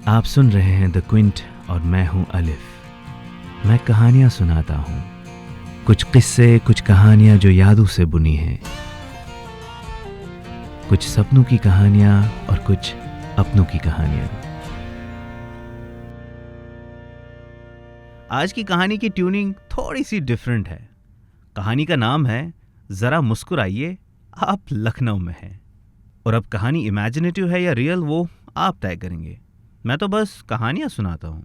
आप सुन रहे हैं द क्विंट और मैं हूं अलिफ। मैं कहानियां सुनाता हूं, कुछ किस्से, कुछ कहानियां जो यादों से बुनी हैं, कुछ सपनों की कहानियां और कुछ अपनों की कहानियां। आज की कहानी की ट्यूनिंग थोड़ी सी डिफरेंट है। कहानी का नाम है जरा मुस्कुराइए, आप लखनऊ में हैं। और अब कहानी इमेजिनेटिव है या रियल, वो आप तय करेंगे। मैं तो बस कहानियां सुनाता हूं।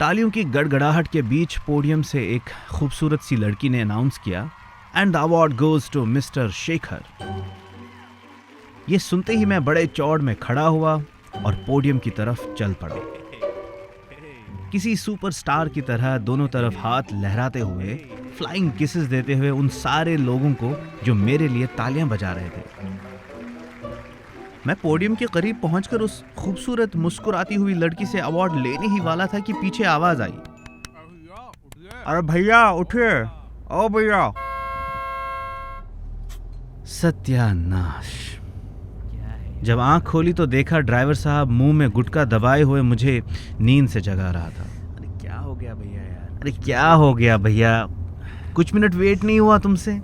तालियों की गड़गड़ाहट के बीच पोडियम से एक खूबसूरत सी लड़की ने अनाउंस किया, and the award goes to mister Shekhar. ये सुनते ही मैं बड़े चौड़ में खड़ा हुआ और पोडियम की तरफ चल पड़ा। किसी सुपरस्टार की तरह दोनों तरफ हाथ लहराते हुए, फ्लाइंग किसेस देते हुए उन सारे लोगों को जो मेरे लिए तालियां बजा रहे थे। मैं पोडियम के करीब पहुंचकर उस खूबसूरत मुस्कुराती हुई लड़की से अवार्ड लेने ही वाला था कि पीछे आवाज आई, अरे भैया उठिए, ओ भैया। सत्यानाश। जब आंख खोली तो देखा ड्राइवर साहब मुंह में गुटखा दबाए हुए मुझे नींद से जगा रहा था। अरे क्या हो गया भैया यार, अरे क्या हो गया भैया, कुछ मिनट वेट नहीं हुआ तुमसे?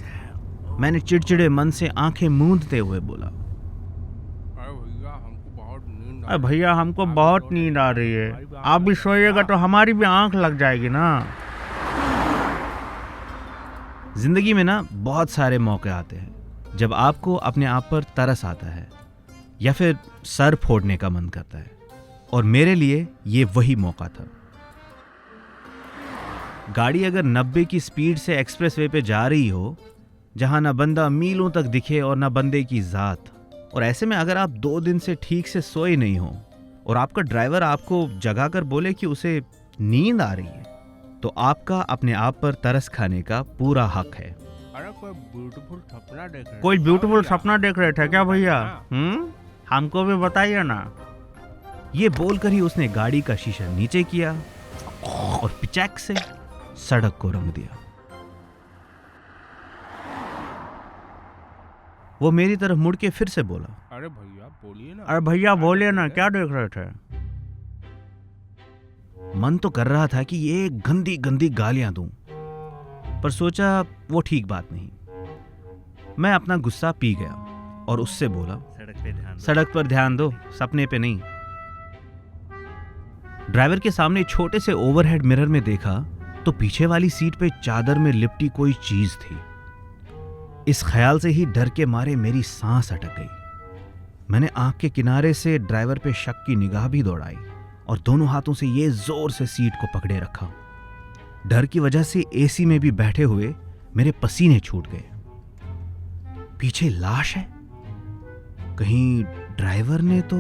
मैंने चिड़चिड़े मन से आंखें मूंदते हुए बोला। अरे भैया हमको बहुत नींद आ रही है, आप भी सोइएगा तो हमारी भी आंख लग जाएगी ना। जिंदगी में ना बहुत सारे मौके आते हैं जब आपको अपने आप पर तरस आता है या फिर सर फोड़ने का मन करता है, और मेरे लिए ये वही मौका था। गाड़ी अगर 90 की स्पीड से एक्सप्रेसवे पे जा रही हो, जहां ना बंदा मीलों तक दिखे और ना बंदे की जात, और ऐसे में अगर आप 2 दिन से ठीक से सोए नहीं हो और आपका ड्राइवर आपको जगाकर बोले कि उसे नींद आ रही है, तो आपका अपने आप पर तरस खाने का पूरा हक है। अरे कोई ब्यूटीफुल सपना देख रहे, कोई ब्यूटीफुल सपना देख रहे थे क्या भैया? हमको भी बताइए ना। ये बोलकर ही उसने गाड़ी का शीशा नीचे किया और पिचैक से सड़क को रंग दिया। वो मेरी तरफ मुड़ के फिर से बोला, अरे भैया बोलिए ना। अरे भैया बोलिए ना, क्या देख रहे थे? मन तो कर रहा था कि ये गंदी गंदी गालियां दूं, पर सोचा वो ठीक बात नहीं। मैं अपना गुस्सा पी गया और उससे बोला, सड़क पर ध्यान दो, सपने पे नहीं। ड्राइवर के सामने छोटे से ओवरहेड मिरर में देखा तो पीछे वाली सीट पे चादर में लिपटी कोई चीज थी। इस ख्याल से ही डर के मारे मेरी सांस अटक गई। मैंने आंख के किनारे से ड्राइवर पे शक की निगाह भी दौड़ाई और दोनों हाथों से ये जोर से सीट को पकड़े रखा। डर की वजह से एसी में भी बैठे हुए मेरे पसीने छूट गए। पीछे लाश है, कहीं ड्राइवर ने तो।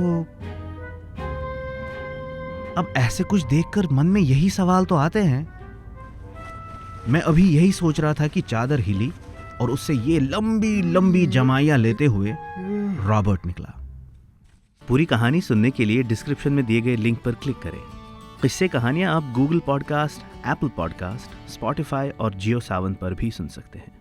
अब ऐसे कुछ देखकर मन में यही सवाल तो आते हैं। मैं अभी यही सोच रहा था कि चादर हिली और उससे ये लंबी लंबी जमाइयां लेते हुए रॉबर्ट निकला। पूरी कहानी सुनने के लिए डिस्क्रिप्शन में दिए गए लिंक पर क्लिक करें। किस्से कहानियां आप Google podcast, Apple podcast, Spotify और जियो सावन पर भी सुन सकते हैं।